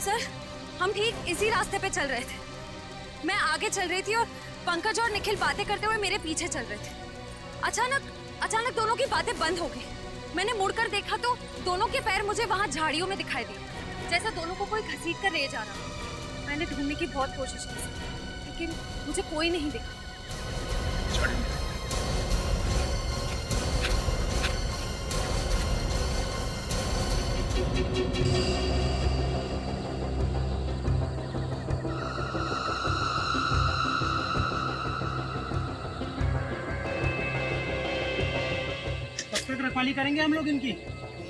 Sir, हम ठीक इसी रास्ते पे चल रहे थे। मैं आगे चल रही थी और पंकज और निखिल बातें करते हुए मेरे पीछे चल रहे थे। अचानक दोनों की बातें बंद हो गई। मैंने मुड़कर देखा तो दोनों के पैर मुझे वहां झाड़ियों में दिखाई दिए, जैसे दोनों को कोई घसीट कर ले जा रहा। मैंने ढूंढने की बहुत कोशिश की, लेकिन मुझे कोई नहीं दिखा। रखवाली करेंगे हम लोग इनकी।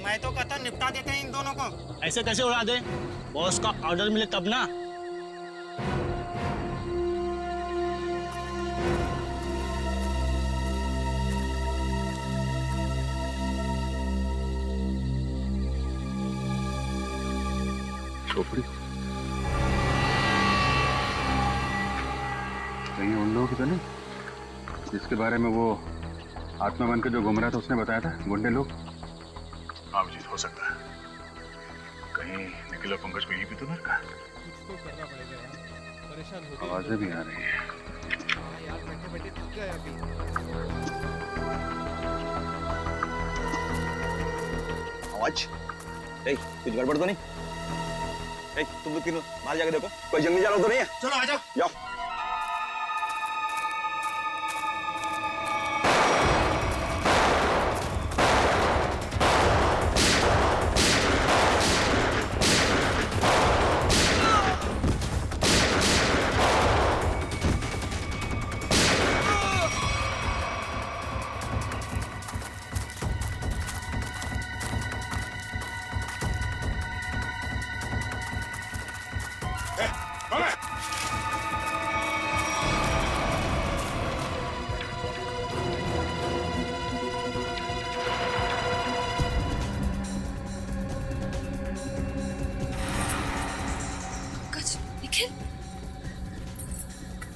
मैं तो कहता निपटा देते हैं इन दोनों को। ऐसे कैसे उड़ा दे? बॉस का ऑर्डर मिले तब ना। खोपड़ी कहीं उन लोगों की तो नहीं जिसके बारे में वो आत्मा बन के जो घूम रहा था उसने बताया था, गुंडे लोग? हाँ अभिजीत, हो सकता है कहीं निखिल और पंकज को यही भी तो घर का। कुछ तो करना पड़ेगा यार, परेशान हो गए। आवाजें भी आ रही है। हाँ यार, बैठे बैठे थक गए अभी। आवाज, कुछ गड़बड़ तो नहीं? तुम लोग तीनों बाहर जाके देखो, कोई जंगली जानवर तो नहीं है? चलो आ जाओ। जाओ।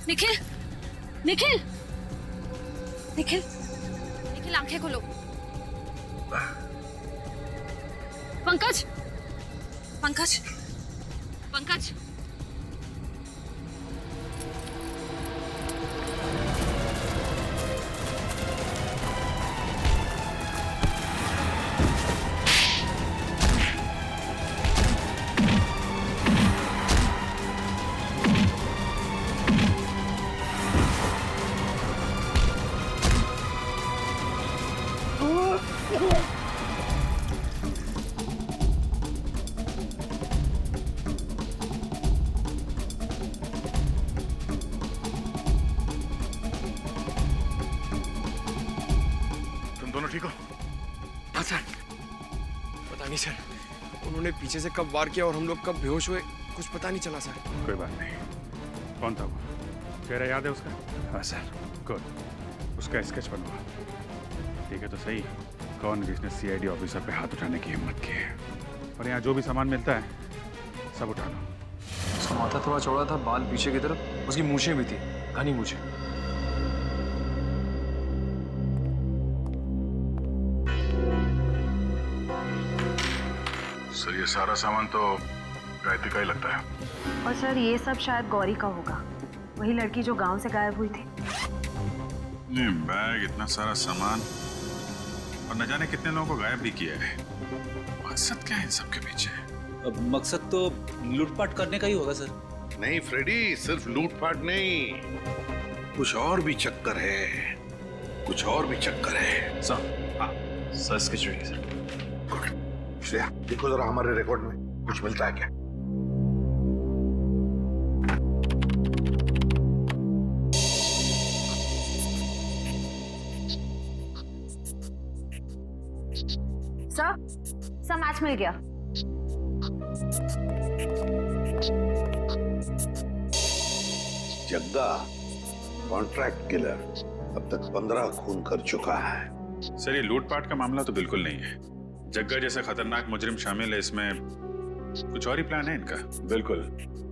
निखिल, निखिल, निखिल, निखिल, आंखें खोलो। पंकज, पंकज, पंकज। ठीक हो? हाँ सर। पता नहीं सर, उन्होंने पीछे से कब वार किया और हम लोग कब बेहोश हुए, कुछ पता नहीं चला सर। कोई बात नहीं। कौन था वो? चेहरा याद है उसका? हाँ सर। गुड, उसका स्केच बनवा। ठीक है तो सही, कौन जिसने सीआईडी ऑफिसर पे हाथ उठाने की हिम्मत की है? और यहाँ जो भी सामान मिलता है सब उठा लो। उसका माथा थोड़ा चौड़ा था, बाल पीछे की तरफ, उसकी मूछें भी थी, घनी मूछें। सर ये सारा सामान तो गायत्री का ही लगता है। और सर ये सब शायद गौरी का होगा, वही लड़की जो गांव से गायब हुई थी। नहीं, बैग, इतना सारा सामान और न जाने कितने लोगों को गायब भी किया है। मकसद क्या है इन सबके पीछे? अब मकसद तो लूटपाट करने का ही होगा सर। नहीं फ्रेडी, सिर्फ लूटपाट नहीं, कुछ और भी चक्कर है, कुछ और भी चक्कर है। सर, हाँ सर, स्केच हुई सर। श्रेया, देखो जरा हमारे रिकॉर्ड में कुछ मिलता है क्या? सर मैच मिल गया। जग्गा कॉन्ट्रैक्ट किलर अब तक 15 खून कर चुका है। सर ये लूटपाट का मामला तो बिल्कुल नहीं है। जग्गा जैसा खतरनाक मुजरिम शामिल है इसमें, कुछ और ही प्लान है इनका। बिल्कुल,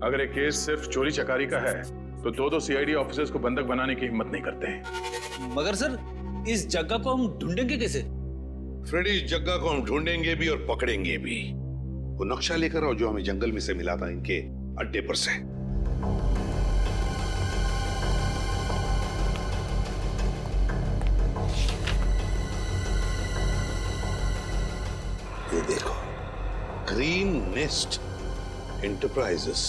अगर ये केस सिर्फ चोरी चकारी का है तो दो सीआईडी ऑफिसर्स को बंधक बनाने की हिम्मत नहीं करते हैं। मगर सर इस जग्गा को हम ढूंढेंगे कैसे? फ्रेडी, इस जग्गा को हम ढूंढेंगे भी और पकड़ेंगे भी। वो नक्शा लेकर आओ जो हमें जंगल में से मिला था इनके अड्डे पर से। ये देखो, ग्रीन नेस्ट एंटरप्राइजेस।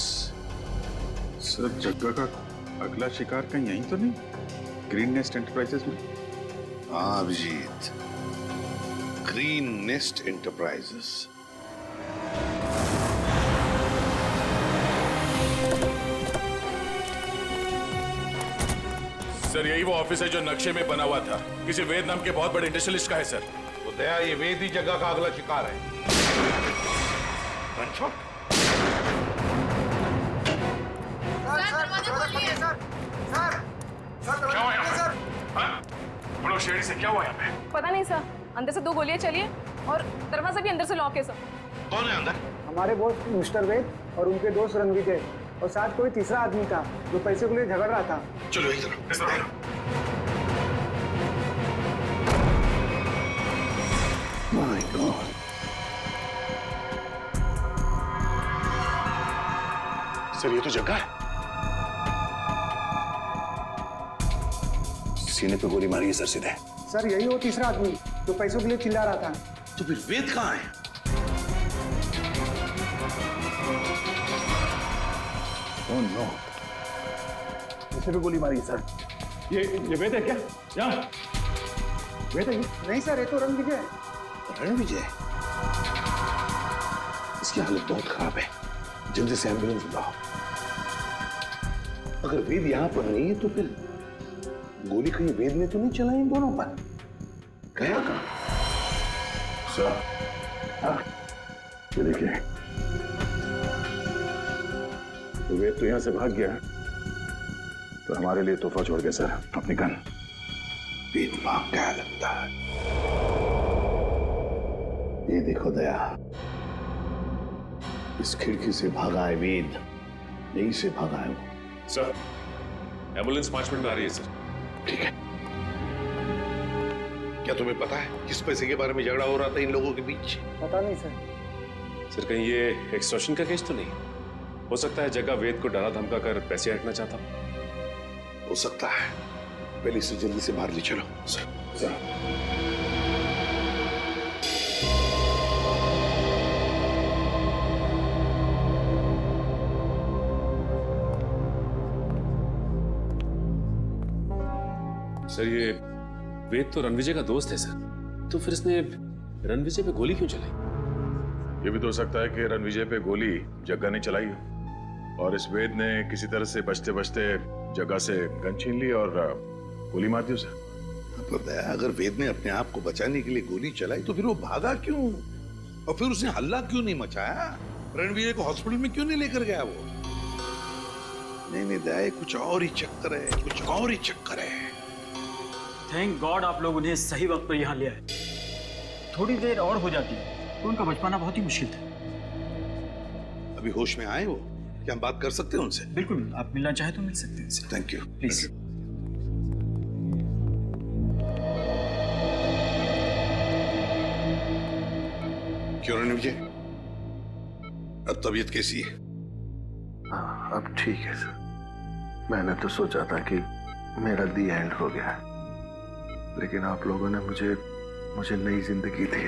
सर जग्गा का अगला शिकार कहीं यहीं तो नहीं, ग्रीन नेस्ट एंटरप्राइजेस में? हाँ Abhijit, green nest enterprises. Sir यही वो ऑफिस है जो नक्शे में बना हुआ था, किसी वेद नाम के बहुत बड़े इंडस्ट्रियलिस्ट का है सर। तो दया, ये वेद ही जगह का अगला शिकार है। क्या हुआ यहाँ पे? हाँ? बोलो शेरी से क्या हुआ यहाँ पे? पता नहीं सर, अंदर से 2 गोलियां चली और दरवाजा भी अंदर से लॉक है सर। कौन है अंदर? हमारे बॉस मिस्टर वेद और उनके दोस्त रणविजय और साथ कोई तीसरा आदमी था जो पैसे को लिए झगड़ रहा था। चलो इधर। माय गॉड, सर ये तो जगह है। सीने पे गोली मारी है सर सीधे। सर यही वो तीसरा आदमी जो पैसों के लिए चिल्ला रहा था। तो फिर वेद कहाँ है? ओह नो, पैसे पे गोली मारी है सर। ये वेद है क्या? यहाँ वेद है? नहीं सर, ये तो रणविजय है। रणविजय? इसकी हालत बहुत खराब है, जल्दी से एम्बुलेंस बुलाओ। अगर वेद यहाँ पर नहीं है तो फिर गोली कहीं वेद ने तो नहीं चलाई इन दोनों पर? गया कहाँ? सर हाँ, ये देखिए, तो वेद तो यहाँ से भाग गया, तो हमारे लिए तोहफा छोड़ गया सर, अपनी गन। वेद भाग गया लगता है। ये देखो दया, इस खिड़की से भागा है वेद, यहीं से भागा है वो। सर एम्बुलेंस 5 मिनट में आ रही है सर। ठीक है। क्या तुम्हें पता है किस पैसे के बारे में झगड़ा हो रहा था इन लोगों के बीच? पता नहीं सर। सर कहीं ये एक्सटॉर्शन का केस तो नहीं? हो सकता है जगह वेद को डरा धमका कर पैसे हटना चाहता हो सकता है। पहले इसे जल्दी से बाहर ले चलो। सर सर ये वेद तो रणविजय का दोस्त है सर, तो फिर इसने रणविजय पे गोली क्यों चलाई? ये भी तो हो सकता है कि रणविजय पे गोली जग्गा ने चलाई हो और इस वेद ने किसी तरह से बचते बचते जग्गा से गन छीन ली और गोली मार दी उसे। अगर वेद ने अपने आप को बचाने के लिए गोली चलाई तो फिर वो भागा क्यों? और फिर उसने हल्ला क्यों नहीं मचाया? रणविजय को हॉस्पिटल में क्यों नहीं लेकर गया वो? नहीं दया, कुछ और ही चक्कर है, कुछ और ही चक्कर है। थैंक गॉड आप लोग उन्हें सही वक्त पर यहाँ ले आए। थोड़ी देर और हो जाती तो उनका बच पाना बहुत ही मुश्किल था। अभी होश में आए वो? क्या हम बात कर सकते हैं उनसे? बिल्कुल, आप मिलना चाहे तो मिल सकते हैं। Thank you. प्लीज। क्यों रणविजय, अब तबीयत कैसी है? हाँ अब ठीक है सर। मैंने तो सोचा था कि मेरा दी एंड हो गया, लेकिन आप लोगों ने मुझे नई जिंदगी दी।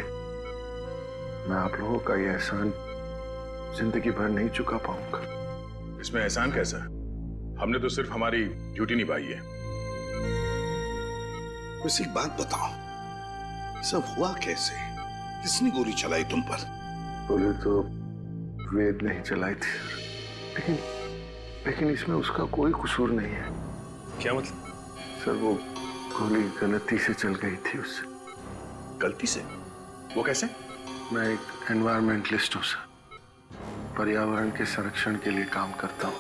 मैं आप लोगों का ये एहसान जिंदगी भर नहीं चुका पाऊंगा। इसमें एहसान कैसा? हमने तो सिर्फ हमारी ड्यूटी निभाई है। वैसे एक बात बताओ, सब हुआ कैसे? किसने गोली चलाई तुम पर? गोली तो वेद नहीं चलाई थी, लेकिन इसमें उसका कोई कसूर नहीं है। क्या मतलब? सर वो गोली गलती से चल गई थी उससे। गलती से? वो कैसे? मैं एक एनवायरमेंटलिस्ट हूँ सर, पर्यावरण के संरक्षण के लिए काम करता हूँ।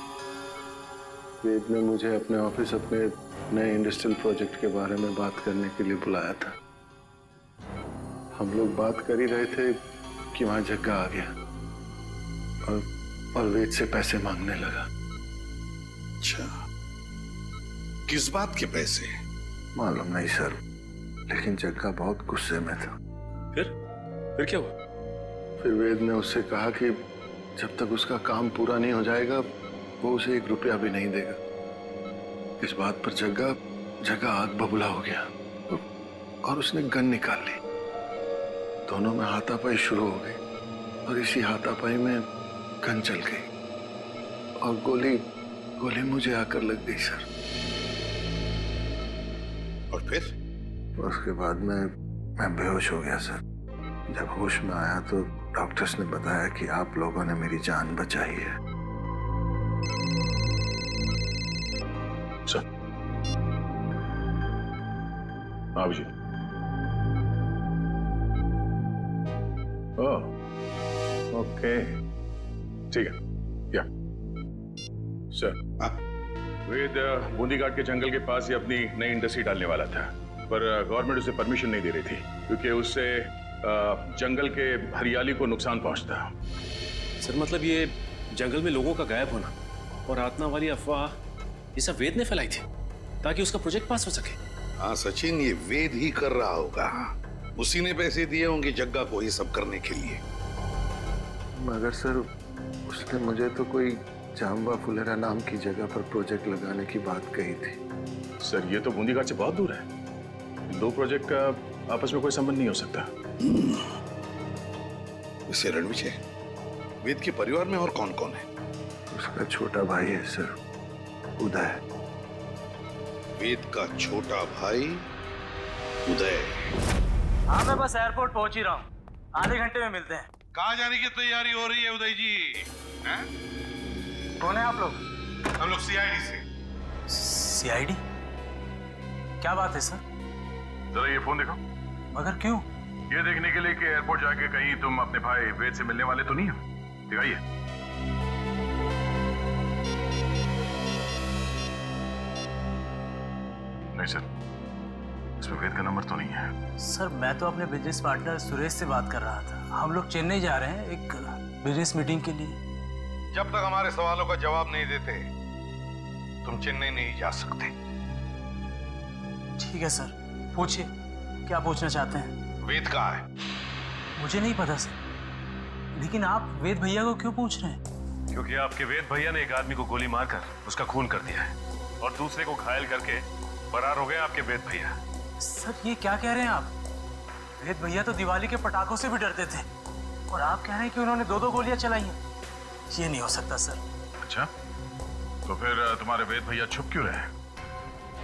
वेद ने मुझे अपने ऑफिस अपने नए इंडस्ट्रियल प्रोजेक्ट के बारे में बात करने के लिए बुलाया था। हम लोग बात कर ही रहे थे कि वहां जग्गा आ गया और वेद से पैसे मांगने लगा। अच्छा, किस बात के पैसे? मालूम नहीं सर, लेकिन जग्गा बहुत गुस्से में था। फिर क्या हुआ? फिर वेद ने उससे कहा कि जब तक उसका काम पूरा नहीं हो जाएगा वो उसे 1 रुपया भी नहीं देगा। इस बात पर जग्गा आग बबूला हो गया और उसने गन निकाल ली। दोनों में हाथापाई शुरू हो गई और इसी हाथापाई में गन चल गई और गोली मुझे आकर लग गई सर। और फिर? उसके बाद मैं बेहोश हो गया सर। जब होश में आया तो डॉक्टर्स ने बताया कि आप लोगों ने मेरी जान बचाई है। सर हाँ जी। ओह ओके ठीक है। या सर वेद बूंदी घाट के जंगल के पास ही अपनी नई इंडस्ट्री डालने वाला था, पर गवर्नमेंट उसे परमिशन नहीं दे रही थी क्योंकि उससे जंगल के हरियाली को नुकसान पहुंचता। सर मतलब ये जंगल में लोगों का गायब होना और आत्मा वाली अफवाह ये सब वेद ने फैलाई थी ताकि उसका प्रोजेक्ट पास हो सके। हाँ सचिन, ये वेद ही कर रहा होगा। उसी ने पैसे दिए होंगे जग्गा को ये सब करने के लिए। मगर सर उसने मुझे तो कोई जाम्बा फुलेरा नाम की जगह पर प्रोजेक्ट लगाने की बात कही थी। सर ये तो बूंदी घाट से बहुत दूर है। 2 प्रोजेक्ट का आपस में कोई संबंध नहीं हो सकता। वैसे रणविजय, वेद के परिवार में और कौन कौन है? उसका छोटा भाई है सर, उदय। वेद का छोटा भाई उदय। हाँ मैं बस एयरपोर्ट पहुंच ही रहा हूँ, आधे घंटे में मिलते हैं। कहाँ जाने की तैयारी हो रही है उदय जी? हैं? कौन है आप लोग? हम लोग सीआईडी से। सीआईडी? क्या बात है सर? जरा ये फोन देखो। मगर क्यों? ये देखने के लिए कि एयरपोर्ट जाके कहीं तुम अपने भाई वेद से मिलने वाले तो नहीं हो। दिखाइए। नहीं सर, इसमें वेद का नंबर तो नहीं है। सर मैं तो अपने बिजनेस पार्टनर सुरेश से बात कर रहा था। हम लोग चेन्नई जा रहे हैं एक बिजनेस मीटिंग के लिए। जब तक हमारे सवालों का जवाब नहीं देते तुम चेन्नई नहीं जा सकते। ठीक है सर, पूछिए क्या पूछना चाहते हैं। वेद कहाँ है? मुझे नहीं पता सर, लेकिन आप वेद भैया को क्यों पूछ रहे हैं? क्योंकि आपके वेद भैया ने एक आदमी को गोली मारकर उसका खून कर दिया है और दूसरे को घायल करके फरार हो गए आपके वेद भैया। सर ये क्या कह रहे हैं आप? वेद भैया तो दिवाली के पटाखों से भी डरते थे और आप कह रहे हैं कि उन्होंने 2-2 गोलियां चलाई हैं। ये नहीं हो सकता सर। अच्छा, तो फिर तुम्हारे वेद भैया छुप क्यों रहे?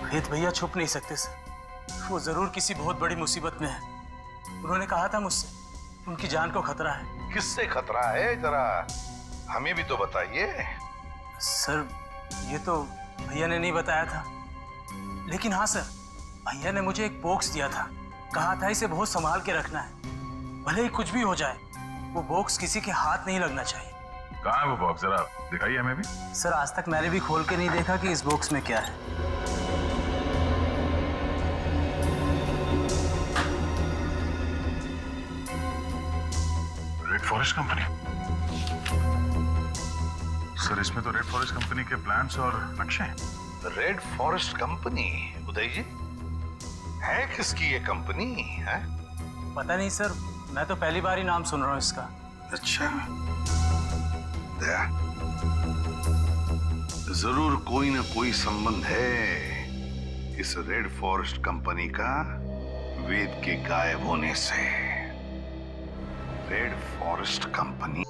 वेद भैया छुप नहीं सकते सर, वो जरूर किसी बहुत बड़ी मुसीबत में है। उन्होंने कहा था मुझसे, उनकी जान को खतरा है। किससे खतरा है, जरा हमें भी तो बताइए। सर ये तो भैया ने नहीं बताया था, लेकिन हाँ सर भैया ने मुझे एक बॉक्स दिया था, कहा था इसे बहुत संभाल के रखना है, भले ही कुछ भी हो जाए वो बॉक्स किसी के हाथ नहीं लगना चाहिए। कहाँ है वो बॉक्स, जरा दिखाइए हमें भी। सर आज तक मैंने भी खोल के नहीं देखा कि इस बॉक्स में क्या है। Red forest company. सर इसमें तो रेड फॉरेस्ट कंपनी के प्लान्स और नक्शे हैं। Red forest company? Uday ji है किसकी ये कंपनी है? पता नहीं सर, मैं तो पहली बार ही नाम सुन रहा हूँ इसका। अच्छा, दया जरूर कोई ना कोई संबंध है इस रेड फॉरेस्ट कंपनी का वेद के गायब होने से। रेड फॉरेस्ट कंपनी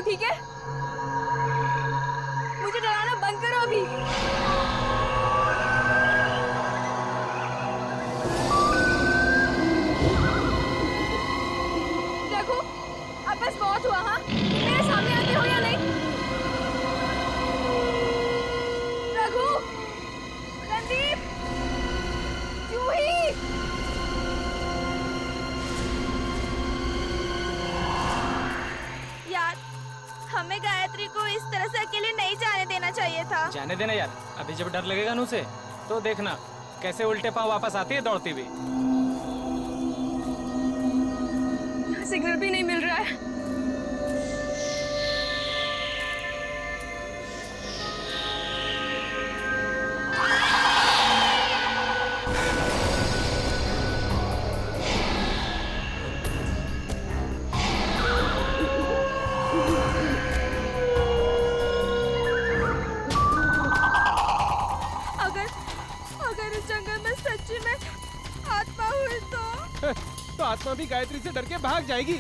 ठीक है, मुझे डराना बंद करो अभी। देखो अब बस बहुत हुआ। हाँ मेरे सामने आते हो या नहीं? रघु, रणदीप, जूही, जाने देना यार, अभी जब डर लगेगा ना उसे तो देखना कैसे उल्टे पांव वापस आती है दौड़ती हुई। सिग्नल भी नहीं मिल रहा है। अगर इस जंगल में सच्ची में आत्मा हुई तो आत्मा भी गायत्री से डर के भाग जाएगी।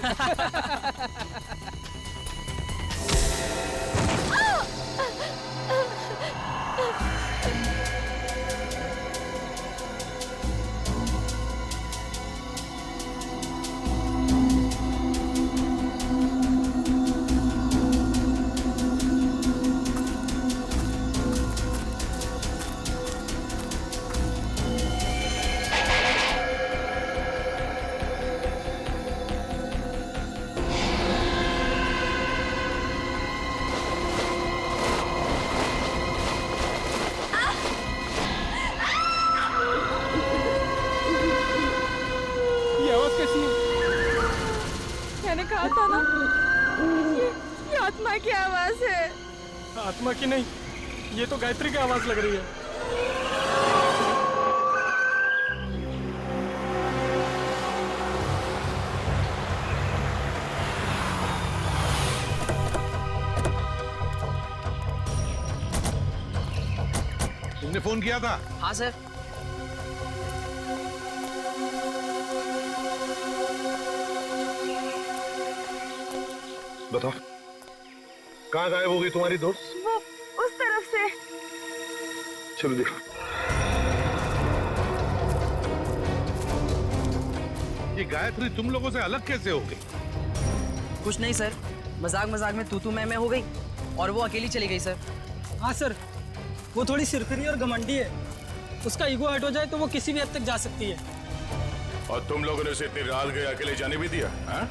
मैंने कहा था ना, ये आत्मा की आवाज है। आत्मा की नहीं, ये तो गायत्री की आवाज लग रही है। तुमने फोन किया था? हाँ सर। बताओ, कहाँ गायब हो गई तुम्हारी दोस्त? वो उस तरफ से। चलो देखो। ये गायत्री तुम लोगों से अलग कैसे हो गई? कुछ नहीं सर, मजाक मजाक में तू मैं हो गई और वो अकेली चली गई सर। हाँ सर, वो थोड़ी सिरफिरी और घमंडी है। उसका ईगो हट हो जाए तो वो किसी भी हद तक जा सकती है। और तुम लोगों ने उसे इतनी रात गए अकेले जाने भी दिया? हाँ?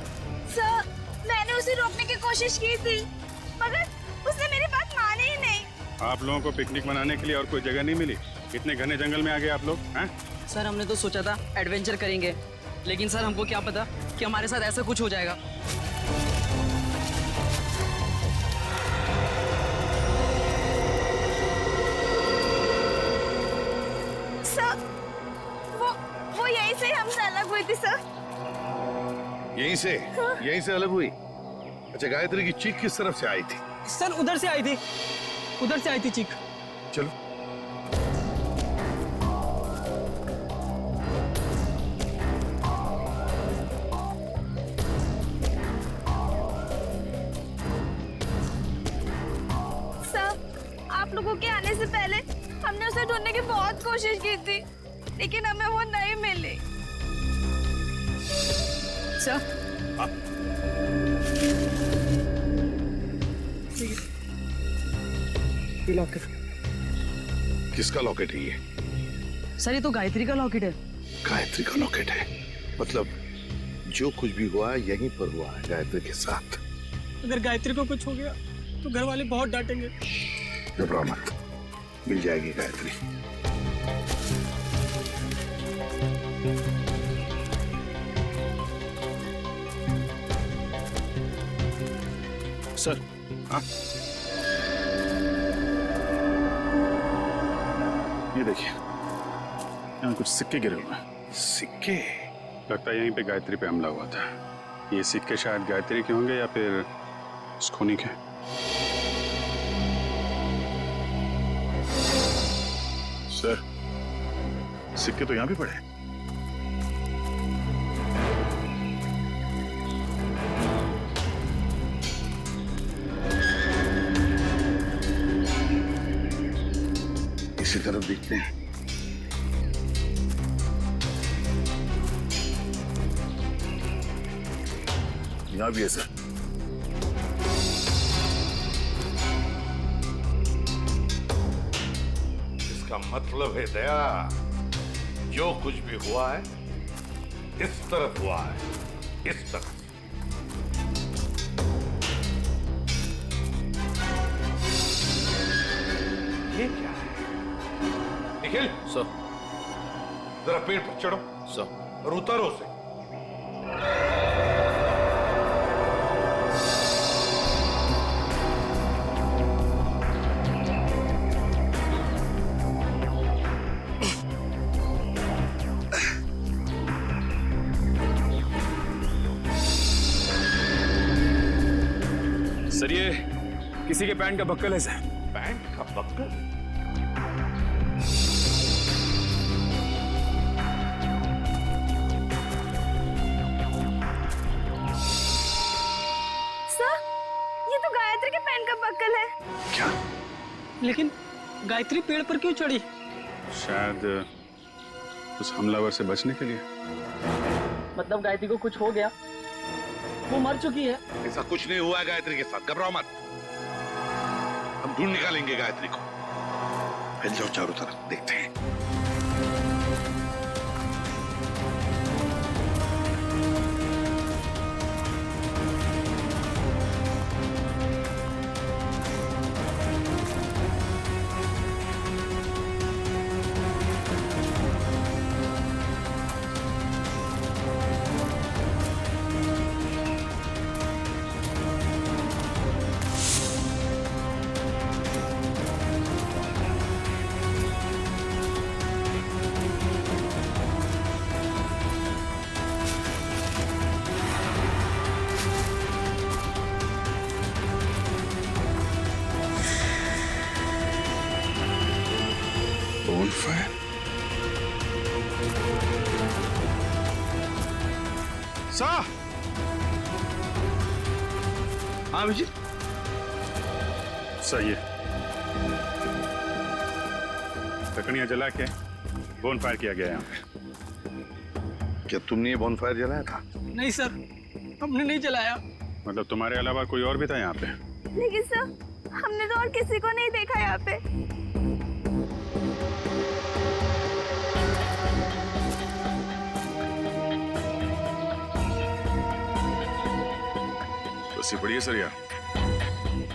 सर, मैंने उसे रोकने की कोशिश की थी, मगर उसने मेरी बात मानी ही नहीं। आप लोगों को पिकनिक मनाने के लिए और कोई जगह नहीं मिली? इतने घने जंगल में आ गए आप लोग? हैं? सर हमने तो सोचा था एडवेंचर करेंगे, लेकिन सर हमको क्या पता कि हमारे साथ ऐसा कुछ हो जाएगा। सर, वो यहीं से हमसे अलग हुई थी सर। यहीं से? हाँ। यहीं से अलग हुई? अच्छा, गायत्री की चीख किस तरफ से आई थी? सर उधर से आई थी, उधर से आई थी चीख। चलो। सर, आप लोगों के आने से पहले हमने उसे ढूंढने की बहुत कोशिश की थी, लेकिन हमें वो नहीं मिली। Sir locket. किसका लॉकेट है ये? सर ये तो गायत्री का लॉकेट है। गायत्री का लॉकेट है? मतलब जो कुछ भी हुआ है यहीं पर हुआ है गायत्री के साथ। अगर गायत्री को कुछ हो गया तो घर वाले बहुत डांटेंगे। घबराओ मत, मिल जाएगी गायत्री। सर। हाँ? ये देखिए, यहाँ कुछ सिक्के गिरे हुए हैं। सिक्के? लगता है यहीं पे गायत्री पे हमला हुआ था। ये सिक्के शायद गायत्री के होंगे या फिर खूनी के। सर, सिक्के तो यहाँ भी पड़े। इसी तरफ देखते हैं। यहाँ भी है सर। इसका मतलब है दया, जो कुछ भी हुआ है इस तरफ हुआ है, इस तरफ। निखिल सर, जरा पेड़ पर चढ़ो सर, और उतारो उसे। सर ये किसी के पैंट का बक्कल है सर। पैंट का बक्कल? सर, ये तो गायत्री के पैंट का बक्कल है। क्या? लेकिन गायत्री पेड़ पर क्यों चढ़ी? शायद उस हमलावर से बचने के लिए। मतलब गायत्री को कुछ हो गया, वो मर चुकी है। ऐसा कुछ नहीं हुआ है गायत्री के साथ, घबराओ मत। हम ढूंढ निकालेंगे गायत्री को। फैल जाओ चारों तरफ, देखते हैं। Bonfire? सर! हाँ विजय, सही है। लकड़ियां जला के बोनफायर किया गया यहाँ पे। क्या तुमने ये बॉनफायर जलाया था? नहीं सर, हमने नहीं जलाया। मतलब तुम्हारे अलावा कोई और भी था यहाँ पे? लेकिन सर, हमने तो और किसी को नहीं देखा यहाँ पे। बस ये बढ़िया सर यार।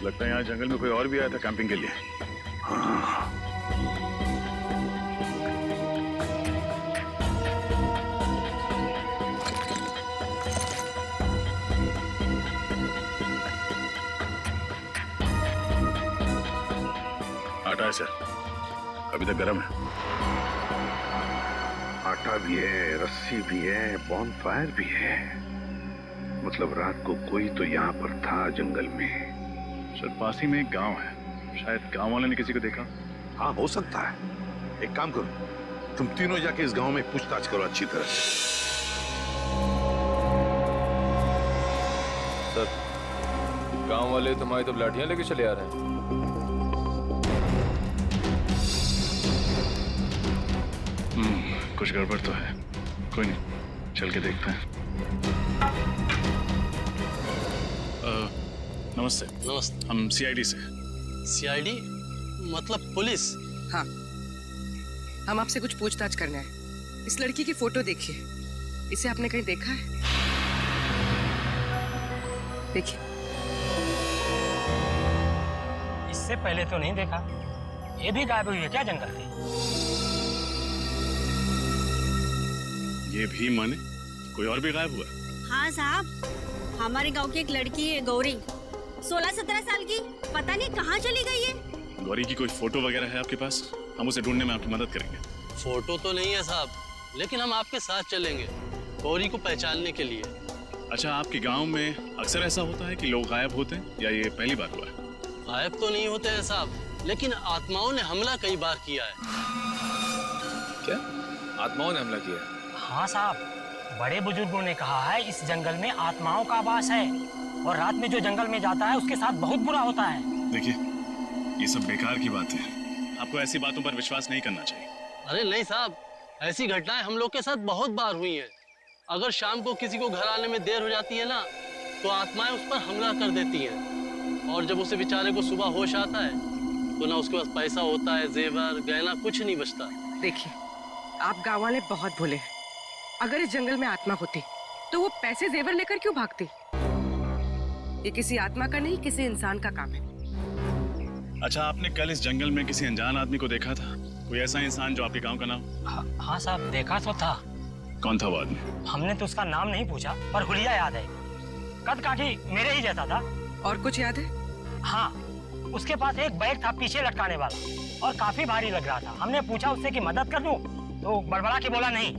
लगता है यहाँ जंगल में कोई और भी आया था कैंपिंग के लिए। हाँ। आटा है सर, अभी तक गर्म है। आटा भी है, रस्सी भी है, बॉनफायर भी है। मतलब रात को कोई तो यहाँ पर था जंगल में। सर पास ही में एक गांव है, शायद गांव वाले ने किसी को देखा। हाँ हो सकता है। एक काम करो, तुम तीनों जाके इस गांव में पूछताछ करो अच्छी तरह से। सर, गांव वाले तुम्हारी तो लाठियां लेके चले आ रहे हैं। कुछ गड़बड़ तो है। कोई नहीं, चल के देखते हैं। नमस्ते। नमस्ते। हम सीआईडी से। सीआईडी मतलब पुलिस? हाँ, हम आपसे कुछ पूछताछ करना है। इस लड़की की फोटो देखिए, इसे आपने कहीं देखा है? देखिए। इससे पहले तो नहीं देखा। ये भी गायब हुई है क्या जंगल से? ये भी माने कोई और भी गायब हुआ? हाँ साहब, हमारे गांव की एक लड़की है गौरी, 16-17 साल की, पता नहीं कहाँ चली गई है। गौरी की कोई फोटो वगैरह है आपके पास? हम उसे ढूंढने में आपकी मदद करेंगे। फोटो तो नहीं है साहब, लेकिन हम आपके साथ चलेंगे गौरी को पहचानने के लिए। अच्छा, आपके गांव में अक्सर ऐसा होता है कि लोग गायब होते हैं या ये पहली बार हुआ है? गायब तो नहीं होते हैं साहब, लेकिन आत्माओं ने हमला कई बार किया है। क्या आत्माओं ने हमला किया? हाँ साहब, बड़े बुजुर्गों ने कहा है इस जंगल में आत्माओं का वास है और रात में जो जंगल में जाता है उसके साथ बहुत बुरा होता है। देखिए, ये सब बेकार की बात है। आपको ऐसी बातों पर विश्वास नहीं करना चाहिए। अरे नहीं साहब, ऐसी घटनाएं हम लोग के साथ बहुत बार हुई हैं। अगर शाम को किसी को घर आने में देर हो जाती है ना, तो आत्माएं उस पर हमला कर देती हैं। और जब उसे बेचारे को सुबह होश आता है, तो ना उसके पास पैसा होता है, जेवर गहना कुछ नहीं बचता। देखिए, आप गाँव वाले बहुत भोले हैं। अगर इस जंगल में आत्मा होती तो वो पैसे जेवर लेकर क्यों भागती? ये किसी आत्मा का नहीं, किसी इंसान का काम है। अच्छा, आपने कल इस जंगल में किसी अनजान आदमी को देखा था? कोई ऐसा इंसान जो आपके गांव का नाम? हाँ साहब, देखा तो था। कौन था वो आदमी? हमने तो उसका नाम नहीं पूछा, पर हुलिया याद है। कद काठी मेरे ही जैसा था। और कुछ याद है? हाँ, उसके पास एक बैग था पीछे लटकाने वाला, और काफी भारी लग रहा था। हमने पूछा उससे कि मदद कर दूं, तो बड़बड़ा के बोला नहीं।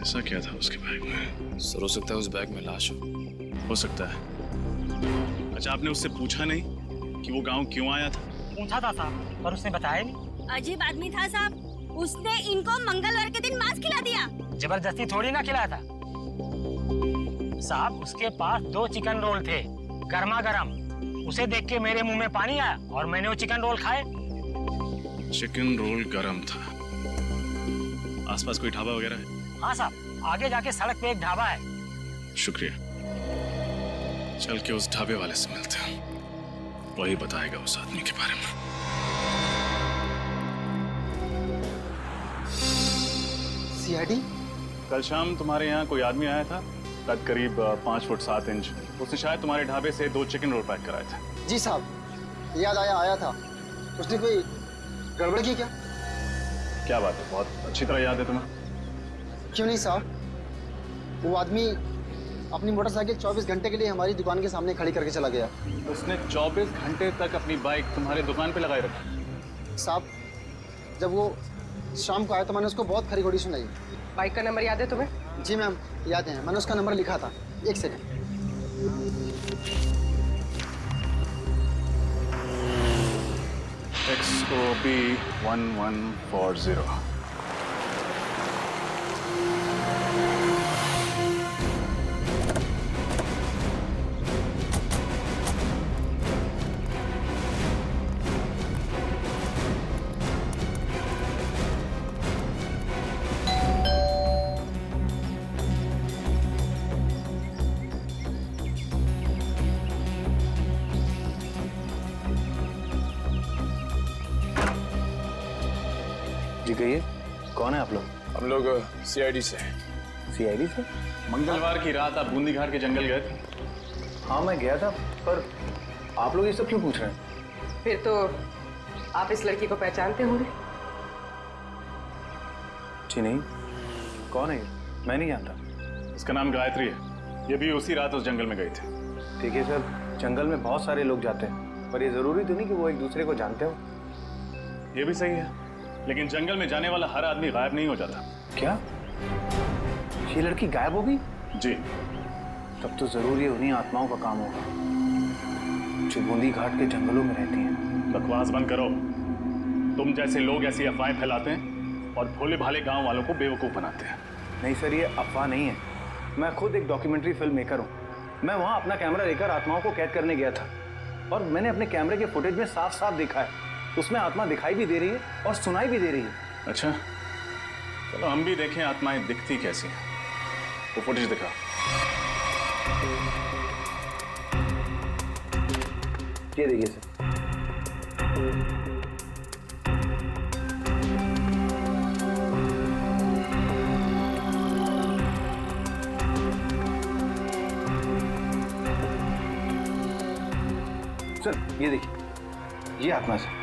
ऐसा क्या था उसके बैग में? सर, हो सकता है उस बैग में लाश हो सकता है। अच्छा, आपने उससे पूछा नहीं कि वो गांव क्यों आया था? पूछा था साहब, पर उसने बताया नहीं। अजीब आदमी था साहब, उसने इनको मंगलवार के दिन मांस खिला दिया। जबरदस्ती थोड़ी ना खिलाया था साहब। उसके पास 2 चिकन रोल थे, गर्मा गर्म। उसे देख के मेरे मुंह में पानी आया और मैंने वो चिकन रोल खाए। चिकन रोल गरम था। आसपास कोई ढाबा वगैरह है? हाँ साहब, आगे जाके सड़क पे एक ढाबा है। शुक्रिया। चल के उस ढाबे वाले से मिलते हैं, वही बताएगा उस आदमी के बारे में। सीआईडी? कल शाम तुम्हारे यहाँ कोई आदमी आया था, कद करीब 5 फुट 7 इंच। उसने शायद तुम्हारे ढाबे से 2 चिकन रोल पैक कराए थे। जी साहब, याद आया था। उसने कोई गड़बड़ की क्या? क्या बात है, बहुत अच्छी तरह याद है तुम्हें। क्यों नहीं साहब, वो आदमी अपनी मोटरसाइकिल 24 घंटे के लिए हमारी दुकान के सामने खड़ी करके चला गया। उसने 24 घंटे तक अपनी बाइक तुम्हारी दुकान पे लगाए रखी? साहब, जब वो शाम को आया तो मैंने उसको बहुत खरी खोटी सुनाई। बाइक का नंबर याद है तुम्हें? जी मैम, याद है। मैंने उसका नंबर लिखा था। एक सेकंड। XOB 1140। जी कहिए, कौन है आप लोग? हम लोग सीआईडी से। सीआईडी से? मंगलवार की रात आप बूंदी घाट के जंगल गए थे? हाँ, मैं गया था, पर आप लोग ये सब क्यों पूछ रहे हैं? फिर तो आप इस लड़की को पहचानते होंगे। जी नहीं, कौन है ये? मैं नहीं जानता। इसका नाम गायत्री है। ये भी उसी रात उस जंगल में गई थी। ठीक है सर, जंगल में बहुत सारे लोग जाते हैं, पर ये जरूरी तो नहीं कि वो एक दूसरे को जानते हो। ये भी सही है, लेकिन जंगल में जाने वाला हर आदमी गायब नहीं हो जाता। क्या? ये लड़की गायब हो गई? जी। तब तो जरूर ये उन्हीं आत्माओं का काम होगा जो बूंदी घाट के जंगलों में रहती हैं। बकवास बंद करो। तुम जैसे लोग ऐसी अफवाहें फैलाते हैं और भोले भाले गांव वालों को बेवकूफ बनाते हैं। नहीं सर, ये अफवाह नहीं है। मैं खुद एक डॉक्यूमेंट्री फिल्म मेकर हूँ। मैं वहाँ अपना कैमरा लेकर आत्माओं को कैद करने गया था, और मैंने अपने कैमरे के फुटेज में साफ साफ देखा है, उसमें आत्मा दिखाई भी दे रही है और सुनाई भी दे रही है। अच्छा, चलो हम भी देखें आत्माएं दिखती कैसी हैं। वो फुटेज दिखा। ये देखिए सर। सर ये देखिए, ये आत्मा से।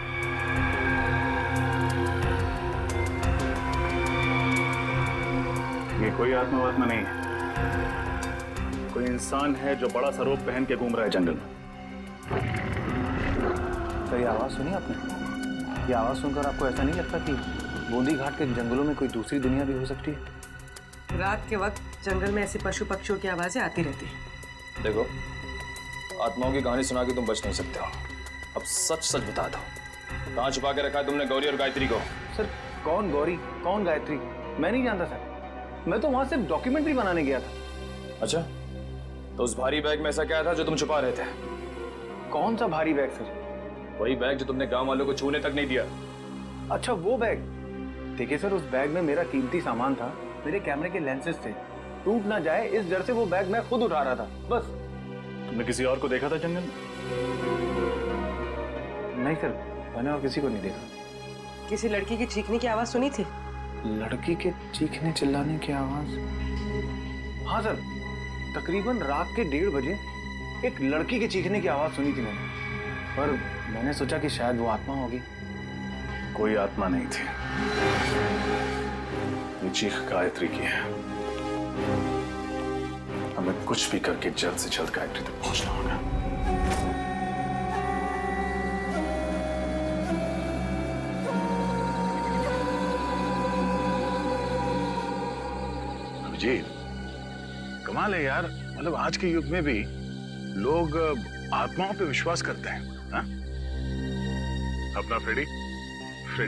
ये कोई आत्मा नहीं है, कोई इंसान है जो बड़ा सा रोब पहन के घूम रहा है जंगल में। तो ये आवाज सुनी आपने? ये आवाज सुनकर आपको ऐसा नहीं लगता कि बूंदी घाट के जंगलों में कोई दूसरी दुनिया भी हो सकती है? रात के वक्त जंगल में ऐसे पशु पक्षियों की आवाजें आती रहती हैं। देखो, आत्माओं की कहानी सुना के तुम बच नहीं सकते हो। अब सच सच बता दो, कहाँ छुपा के रखा है तुमने गौरी और गायत्री को? सर, कौन गौरी, कौन गायत्री, मैं नहीं जानता सर। मैं तो वहां सिर्फ डॉक्यूमेंट्री बनाने गया था। अच्छा, तो उस भारी बैग में ऐसा क्या था जो तुम छुपा रहे थे? कौन सा भारी बैग सर? वही बैग जो तुमने गांव वालों को छूने तक नहीं दिया। अच्छा, वो बैग। देखिए सर, उस बैग में मेरा कीमती सामान था, मेरे कैमरे के लेंसेज थे। टूट ना जाए इस डर से वो बैग मैं खुद उठा रहा था, बस। तुमने किसी और को देखा था जंगल में? नहीं सर, मैंने और किसी को नहीं देखा। किसी लड़की की चीखने की आवाज सुनी थी? लड़की के चीखने चिल्लाने की आवाज? हाँ सर, तकरीबन रात के 1:30 बजे एक लड़की के चीखने की आवाज सुनी थी मैंने, पर मैंने सोचा कि शायद वो आत्मा होगी। कोई आत्मा नहीं थी। की चीख गायत्री की है। हमें कुछ भी करके जल्द से जल्द गायत्री तक पहुंचना होगा। अभिजीत, कमाल है यार, मतलब आज के युग में भी लोग आत्माओं पे विश्वास करते हैं। हा? अपना फ्रेडी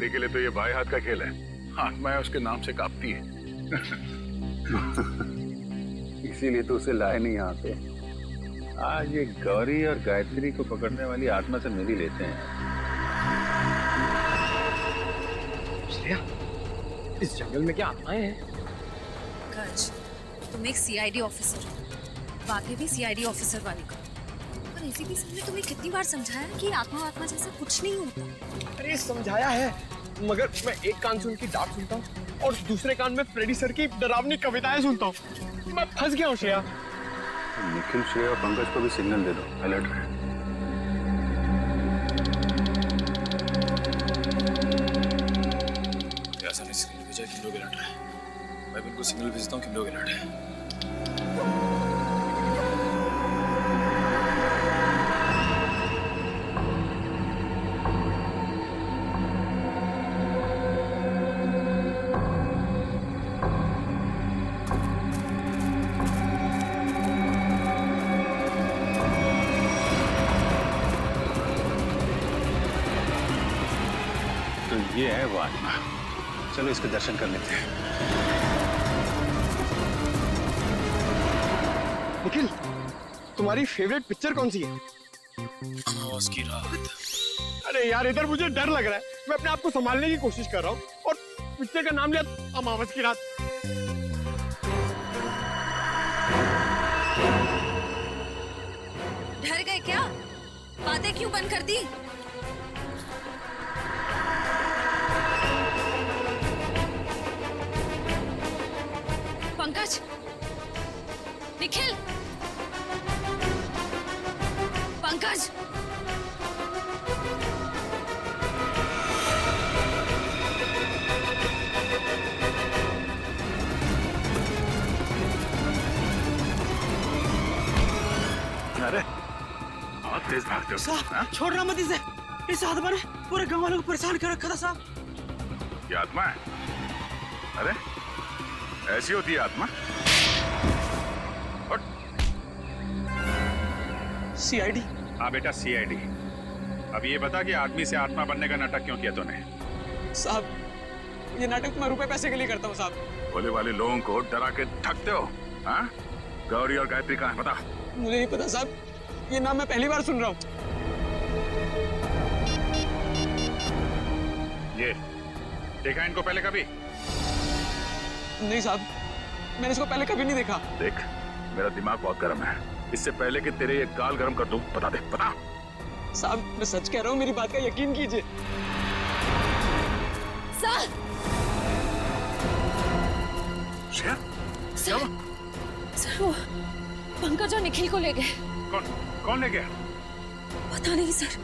के लिए तो ये बाएं हाथ का खेल है। आत्माएं उसके नाम से कांपती है। इसीलिए तो उसे लाए नहीं यहाँ पे। आज ये गौरी और गायत्री को पकड़ने वाली आत्मा से मिल ही लेते हैं। श्रेया, इस जंगल में क्या आत्माएं हैं? गज, तुम एक सीआईडी ऑफिसर हो, बातें भी सीआईडी ऑफिसर वाली करो। पर एसीपी सर ने तुम्हें कितनी बार समझाया कि आत्मा जैसा कुछ नहीं होता। अरे समझाया है, मगर मैं एक कान से उनकी डांट सुनता हूँ और दूसरे कान में फ्रेडी सर की डरावनी कविताएं सुनता हूँ। मैं फंस गया हूँ श्रेया। निखिल, श्रेया और पंकज को भी सिग्नल दे दो, अलर्ट रहे। ऐसा नहीं, सिग्नल भेजा, किन लोग अलर्ट है। मैं भी इनको सिग्नल भेजता हूँ, किन लोग अलर्ट है। ये है वो आत्मा, चलो इसके दर्शन कर लेते हैं। निखिल, तुम्हारी फेवरेट पिक्चर कौन सी है? अमावस की रात। अरे यार, इधर मुझे डर लग रहा है। मैं अपने आप को संभालने की कोशिश कर रहा हूँ और पिक्चर का नाम लिया अमावस की रात। डर गए क्या? बातें क्यों बंद कर दी? पंकज, निखिल, पंकज, अरे बहुत तेज भागते हो। साहब, छोड़ना मत इसे। इस आत्मा ने पूरे गांव वालों को परेशान कर रखा था साहब। ये आत्मा है? अरे ऐसी होती है आत्मा? सीआईडी? हाँ बेटा, सीआईडी। अब ये बता कि आदमी से आत्मा बनने का नाटक क्यों किया तूने? साहब, ये नाटक मैं रुपए पैसे के लिए करता हूँ साहब। भोले वाले लोगों को डरा के ठगते हो। हाँ? गौरी और गायत्री कहाँ है बता? मुझे नहीं पता साहब, ये नाम मैं पहली बार सुन रहा हूँ। ये देखा इनको पहले कभी? नहीं साहब, मैंने इसको पहले कभी नहीं देखा। देख, मेरा दिमाग बहुत गर्म है। इससे पहले कि तेरे ये गाल गर्म कर दूं, बता दे, बता। साहब, मैं सच कह रहा हूँ, मेरी बात का यकीन कीजिए। सर, सर वो पंकज और निखिल को ले गए। कौन ले गया? पता नहीं सर,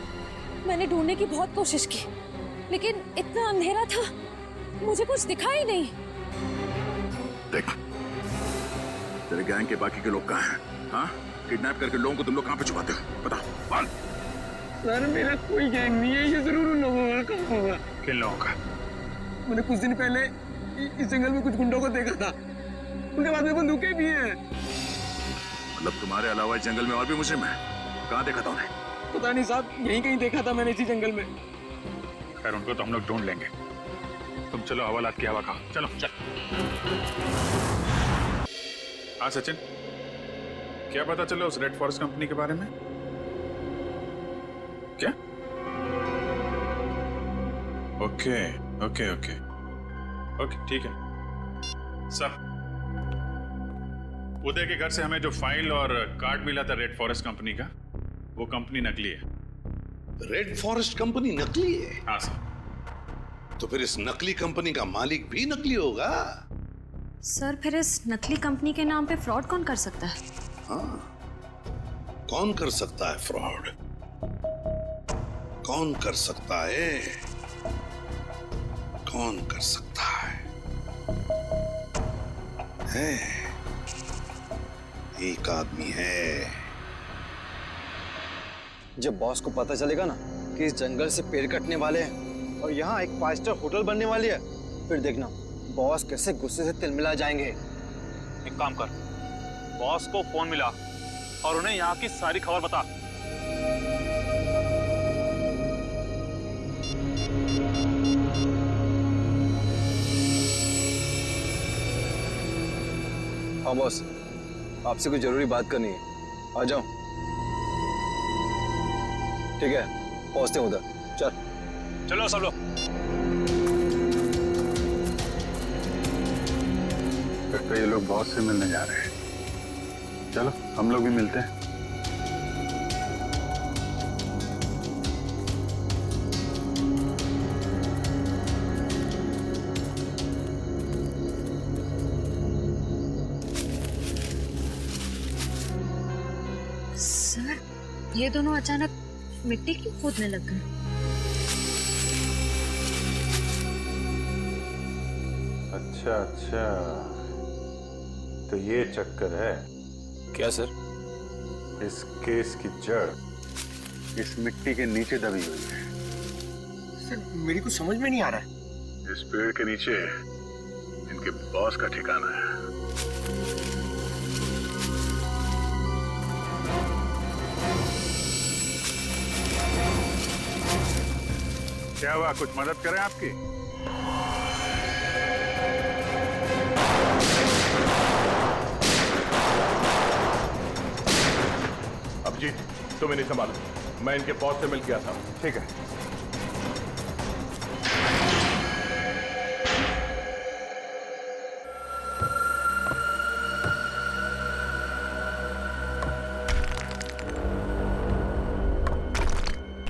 मैंने ढूंढने की बहुत कोशिश की, लेकिन इतना अंधेरा था, मुझे कुछ दिखा ही नहीं। देख, तेरे गैंग के बाकी के लोग कहाँ हैं? हाँ? किडनैप करके लोगों को तुम लोग कहाँ पे छुपाते हो? बता, बोल। सर, मेरा कोई गैंग नहीं है, ये जरूर उन लोगों का काम होगा। किन लोगों का? मैंने कुछ दिन पहले इस जंगल में कुछ गुंडों को देखा था, उनके पास में बंदूकें भी हैं। मतलब तुम्हारे अलावा इस जंगल में और भी मुजरिम हैं? कहाँ देखा था उन्हें? पता नहीं साहब, यहीं कहीं देखा था मैंने इसी जंगल में। खैर, उनको तो हम लोग ढूंढ लेंगे। तुम चलो, हवालात की हवा खाओ। चलो चल। हाँ सचिन, क्या पता चला उस रेड फॉरेस्ट कंपनी के बारे में? क्या? ओके ओके ओके ओके, ठीक है। सर, उदय के घर से हमें जो फाइल और कार्ड मिला था रेड फॉरेस्ट कंपनी का, वो कंपनी नकली है। रेड फॉरेस्ट कंपनी नकली है? हाँ सर। तो फिर इस नकली कंपनी का मालिक भी नकली होगा। सर, फिर इस नकली कंपनी के नाम पे फ्रॉड कौन कर सकता है? हाँ, कौन कर सकता है फ्रॉड? कौन कर सकता है? कौन कर सकता है? है, एक आदमी है। जब बॉस को पता चलेगा ना कि इस जंगल से पेड़ कटने वाले हैं और यहाँ एक 5 स्टार होटल बनने वाली है, फिर देखना बॉस कैसे गुस्से से तिलमिला जाएंगे। एक काम कर, बॉस को फोन मिला और उन्हें यहाँ की सारी खबर बता। हाँ बॉस, आपसे कुछ जरूरी बात करनी है, आ जाओ। ठीक है, पहुंचते हैं उधर। चलो सब लोग। फिर तो ये लोग बॉस से मिलने जा रहे हैं। चलो हम लोग भी मिलते हैं। सर, ये दोनों अचानक मिट्टी क्यों खोदने लग गए? अच्छा अच्छा, तो ये चक्कर है क्या सर? इस केस की जड़ इस मिट्टी के नीचे दबी हुई है। सर मेरी कुछ समझ में नहीं आ रहा है। इस पेड़ के नीचे इनके बॉस का ठिकाना है। क्या हुआ, कुछ मदद करें आपकी? अभिजीत, तुम इन्हें संभालो, मैं इनके बॉस से मिल के आता हूं। ठीक है।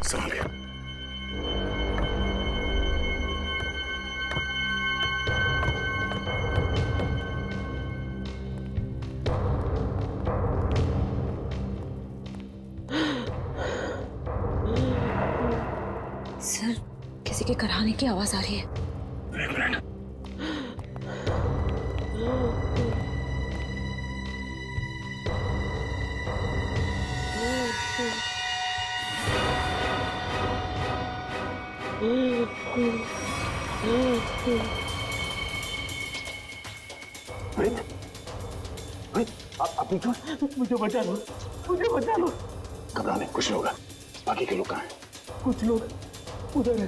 संभाल गया। सर, किसी के कराने की आवाज आ रही है। एक मिनट। आप मुझे बचा लो, मुझे बचा लो। घबराने कुछ नहीं होगा। बाकी के लोग कहाँ हैं? कुछ लोग उधर है,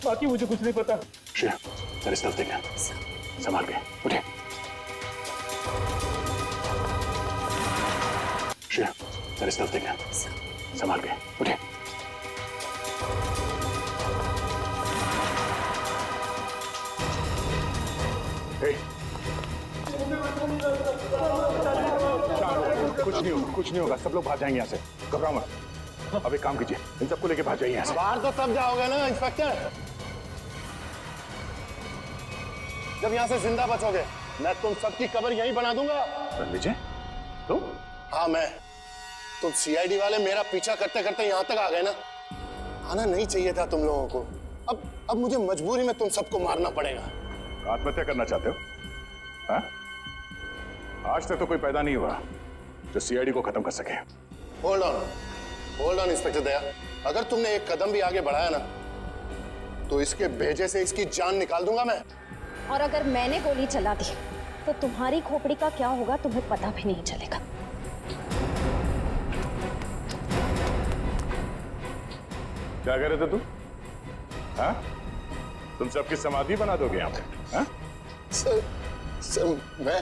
बाकी मुझे कुछ नहीं पता। श्रेया, जरा इस तरफ देखना, संभाल के उठे। श्रेया, जरा इस तरफ देखना, संभाल के उठे। कुछ नहीं होगा, कुछ नहीं होगा, सब लोग भाग जाएंगे यहाँ से। घबराओ मत। अब एक काम कीजिए, इन सबको लेके भाग जाइए यहाँ से। बाहर तो तब जाओगे ना इंस्पेक्टर, जब यहाँ से जिंदा बचोगे। मैं तुम सबकी कब्र यहीं बना दूंगा। रणविजय, तुम? हाँ मैं। तुम सीआईडी वाले मेरा पीछा करते करते यहाँ तक आ गए ना। आना नहीं चाहिए था तुम लोगों को। अब मुझे मजबूरी में तुम सबको मारना पड़ेगा। आत्महत्या करना चाहते हो? हाँ? आज तक तो कोई पैदा नहीं हुआ जो सीआईडी को खत्म कर सके। होल्ड ऑन इंस्पेक्टर दया, अगर तुमने एक कदम भी आगे बढ़ाया ना तो इसके भेजे से इसकी जान निकाल दूंगा मैं। और अगर मैंने गोली चला दी तो तुम्हारी खोपड़ी का क्या होगा तुम्हें पता भी नहीं चलेगा। क्या कह रहे थे तुम? हाँ? तुम सबकी समाधि बना दोगे यहाँ पे? हाँ? सर मैं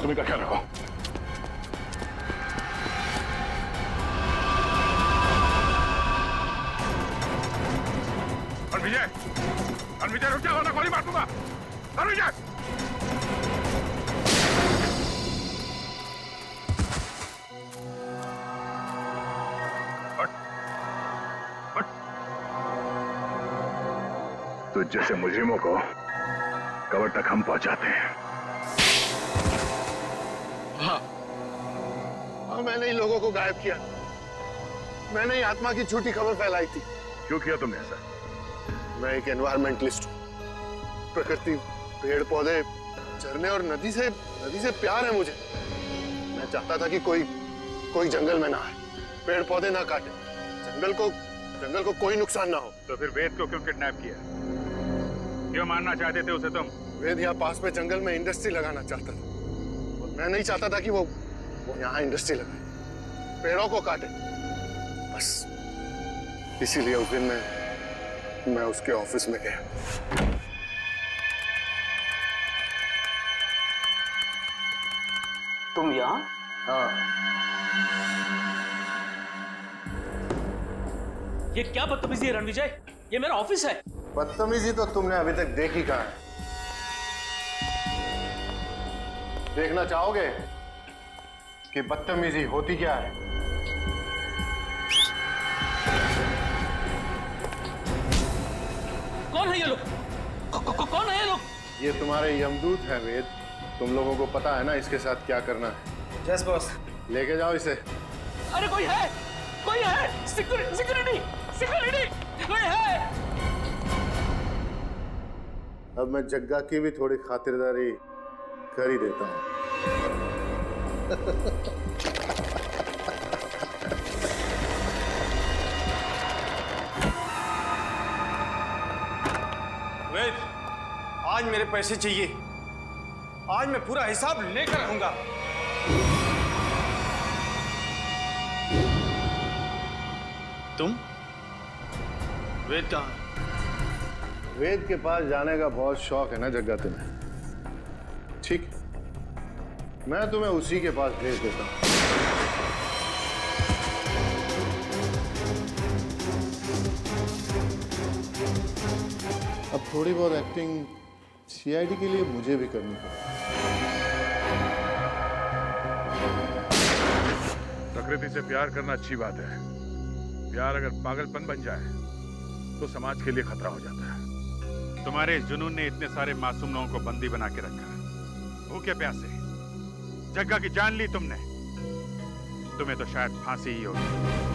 तुम इनका ख्याल रखो। रणविजय रुक जाओ, वरना गोली मार दूंगा। रणविजय! तो जैसे मुजरिमों को कब्र तक हम पहुंचाते हैं। हाँ, मैंने ही लोगों को गायब किया। मैंने ही आत्मा की झूठी खबर फैलाई थी। क्यों किया तुमने ऐसा? मैं एक एनवायरमेंटलिस्ट हूँ। प्रकृति, पेड़ पौधे, झरने और नदी से प्यार है मुझे। मैं चाहता था कि कोई जंगल में ना आए, पेड़ पौधे ना काटे, जंगल को कोई नुकसान ना हो। तो फिर वेद को क्यों किडनैप किया? क्यों मारना चाहते थे उसे तुम? वेद यहाँ पास में जंगल में इंडस्ट्री लगाना चाहता था और मैं नहीं चाहता था कि वो यहाँ इंडस्ट्री लगाए, पेड़ों को काटे। बस इसीलिए उस दिन मैं उसके ऑफिस में गया। तुम यहाँ? हाँ। ये क्या बदतमीजी है रणविजय? ये मेरा ऑफिस है। बदतमीजी तो तुमने अभी तक देखी कहाँ है? देखना चाहोगे कि बदतमीजी होती क्या है? कौन है ये लोग? कौन है ये लोग? ये तुम्हारे यमदूत हैं वेद। तुम लोगों को पता है ना इसके साथ क्या करना है। Yes boss. लेके जाओ इसे। अरे कोई है सिक्योरिटी कोई है? अब मैं जग्गा की भी थोड़ी खातिरदारी कर ही देता हूँ। वेद, आज मेरे पैसे चाहिए। आज मैं पूरा हिसाब लेकर आऊंगा। तुम? वेद कहाँ? वेद के पास जाने का बहुत शौक है ना जग्गा तुम्हें? ठीक, मैं तुम्हें उसी के पास भेज देता हूँ। अब थोड़ी बहुत एक्टिंग सीआईडी के लिए मुझे भी करनी पड़ेगी। प्रकृति से प्यार करना अच्छी बात है। प्यार अगर पागलपन बन जाए तो समाज के लिए खतरा हो जाता है। तुम्हारे इस जुनून ने इतने सारे मासूम लोगों को बंदी बना के रखा। भूखे प्यासे जग्गा की जान ली तुमने। तुम्हें तो शायद फांसी ही होगी।